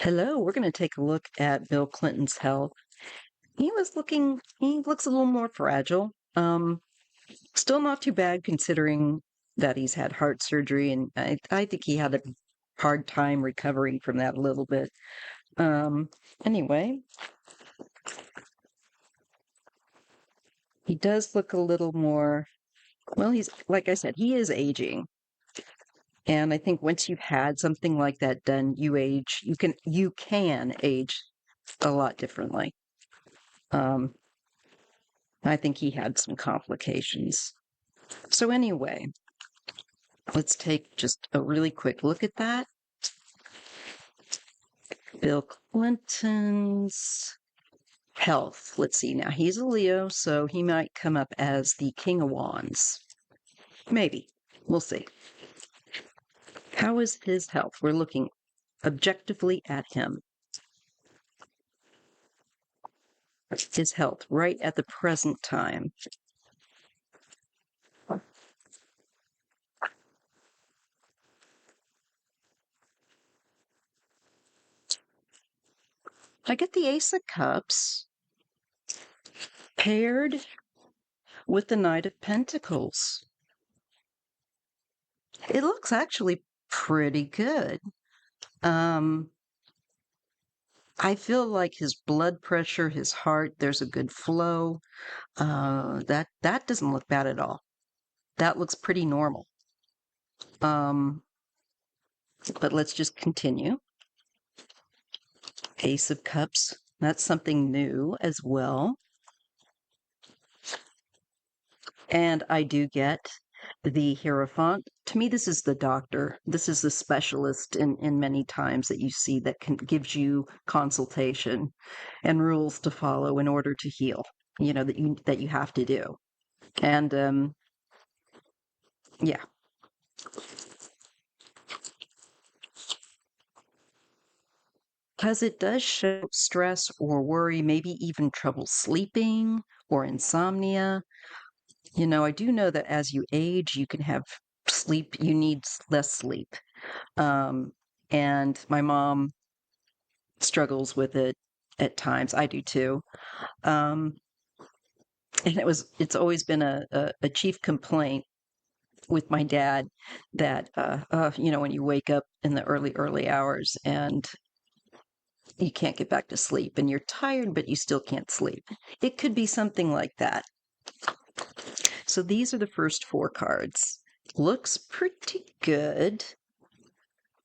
Hello, we're going to take a look at Bill Clinton's health. He looks a little more fragile. Still not too bad considering that he's had heart surgery, and I think he had a hard time recovering from that a little bit. Um, anyway, he does look a little more, well, he's, like I said, he is aging. And I think once you've had something like that done, you can age a lot differently. Um, I think he had some complications. So anyway, let's take just a really quick look at that. Bill Clinton's health. Let's see now. He's a Leo, so he might come up as the King of Wands. Maybe. We'll see. How is his health? We're looking objectively at him. His health right at the present time. I get the Ace of Cups paired with the Knight of Pentacles. It looks actually pretty good. I feel like his blood pressure, his heart, there's a good flow. That doesn't look bad at all. That looks pretty normal. Um, but let's just continue. Ace of Cups. That's something new as well. And I do get the Hierophant. To me, this is the doctor. This is the specialist in many times that you see that gives you consultation and rules to follow in order to heal. That you have to do. And yeah. Because it does show stress or worry, maybe even trouble sleeping or insomnia. I do know that as you age, you can have you need less sleep. Um, and my mom struggles with it at times. I do too. Um, and it's always been a chief complaint with my dad that, when you wake up in the early hours and you can't get back to sleep and you're tired, but you still can't sleep. It could be something like that. So these are the first four cards. Looks pretty good.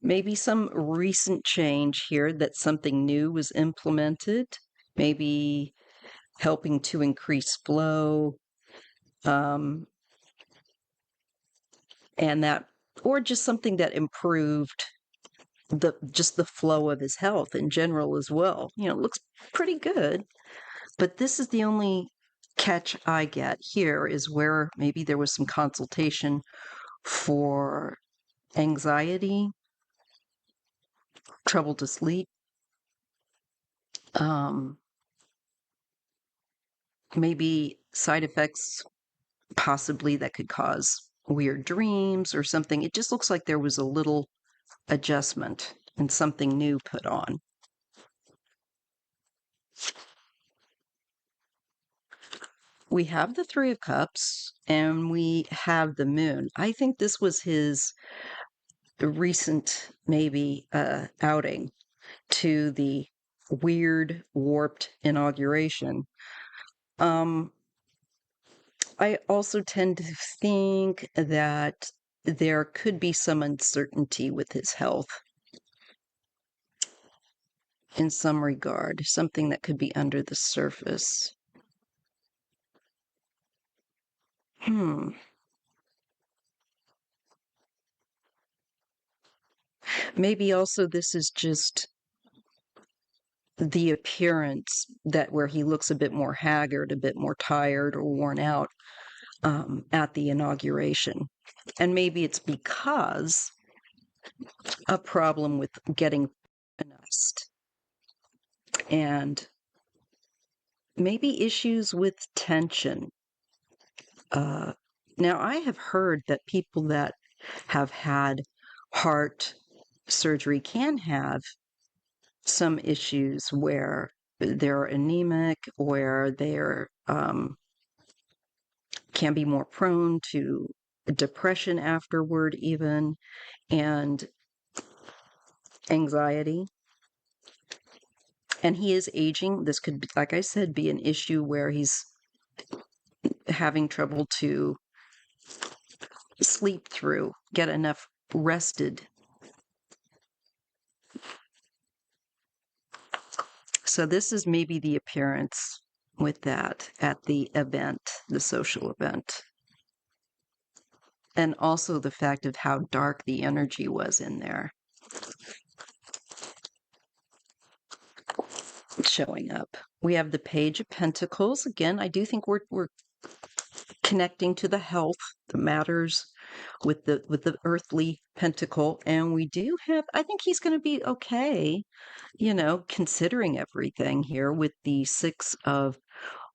Maybe some recent change here that something new was implemented. Maybe helping to increase flow. And that, or just something that improved the flow of his health in general as well. It looks pretty good. But this is the only catch I get here is where maybe there was some consultation for anxiety, trouble to sleep, maybe side effects possibly that could cause weird dreams or something. It just looks like there was a little adjustment and something new put on. We have the Three of Cups and we have the Moon. I think this was his recent, maybe, outing to the weird, warped inauguration. I also tend to think that there could be some uncertainty with his health in some regard, something that could be under the surface. Maybe also this is just the appearance that where he looks a bit more haggard, a bit more tired or worn out at the inauguration. And maybe it's because a problem with getting nest and maybe issues with tension. Now, I have heard that people that have had heart surgery can have some issues where they're anemic, where they're can be more prone to depression afterward, even, and anxiety. And he is aging. This could, like I said, be an issue where he's having trouble to sleep through, get enough rested. So this is maybe the appearance with that at the event, the social event. And also the fact of how dark the energy was in there showing up. We have the Page of Pentacles. Again, I do think we're connecting to the health, the matters with the earthly pentacle. And we do have, I think he's going to be okay, considering everything here with the Six of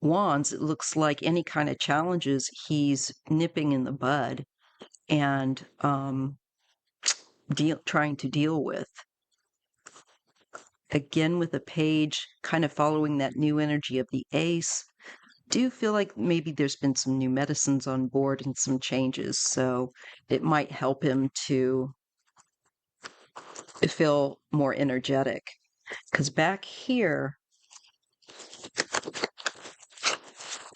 Wands. It looks like any kind of challenges he's nipping in the bud and trying to deal with. Again, with the Page, kind of following that new energy of the Ace, do feel like maybe there's been some new medicines on board and some changes, so it might help him to feel more energetic. Because back here,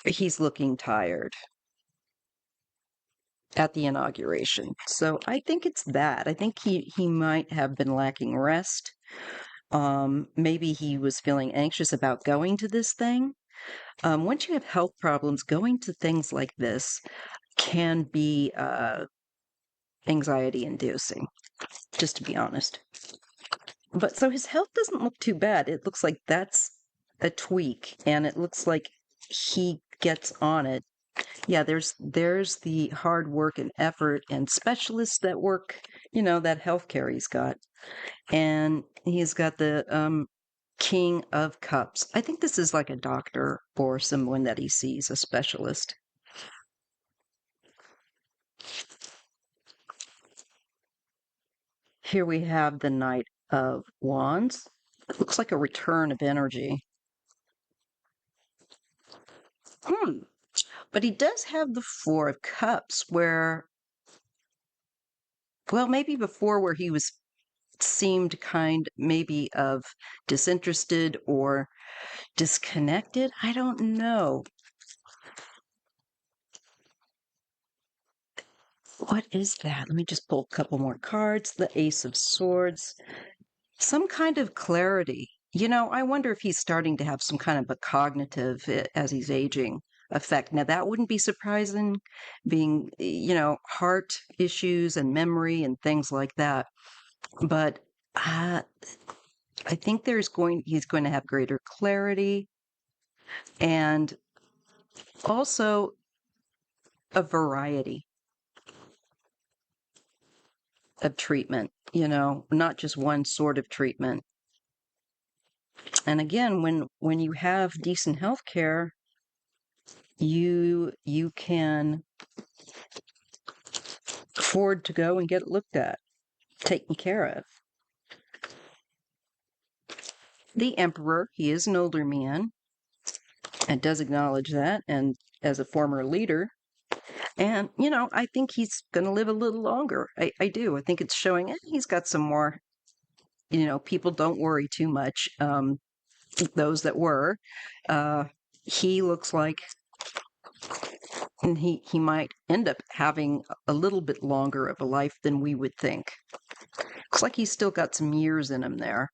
he's looking tired at the inauguration. So I think it's that. I think he might have been lacking rest. Maybe he was feeling anxious about going to this thing. Once you have health problems, going to things like this can be anxiety inducing, just to be honest. But so his health doesn't look too bad. It looks like that's a tweak, and it looks like he gets on it. Yeah, there's the hard work and effort and specialists that work, that healthcare he's got. And he's got the King of Cups. I think this is like a doctor or someone that he sees, a specialist. Here we have the Knight of Wands. It looks like a return of energy. But he does have the Four of Cups where, well, maybe before where he was seemed kind maybe of disinterested or disconnected. I don't know. What is that? Let me just pull a couple more cards. The Ace of Swords. Some kind of clarity. I wonder if he's starting to have some kind of a cognitive, as he's aging, effect. Now, that wouldn't be surprising, being, heart issues and memory and things like that. But I think he's going to have greater clarity and also a variety of treatment, not just one sort of treatment. And again, when you have decent health care, you can afford to go and get it looked at, taken care of. The Emperor, he is an older man and does acknowledge that, and as a former leader. And, I think he's going to live a little longer. I do. I think it's showing he's got some more, people don't worry too much. Those that were, he looks like and he might end up having a little bit longer of a life than we would think. Looks like he's still got some years in him there.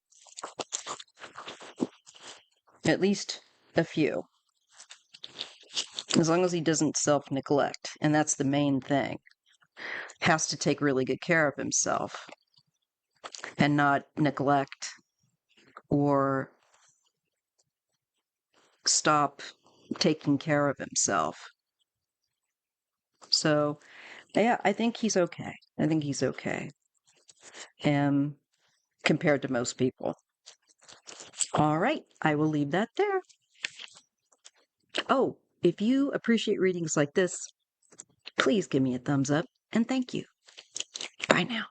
At least a few. As long as he doesn't self-neglect, and that's the main thing. Has to take really good care of himself and not neglect or stop taking care of himself. So, yeah, I think he's okay. I think he's okay. Compared to most people. All right, I will leave that there. Oh, if you appreciate readings like this, please give me a thumbs up and thank you. Bye now.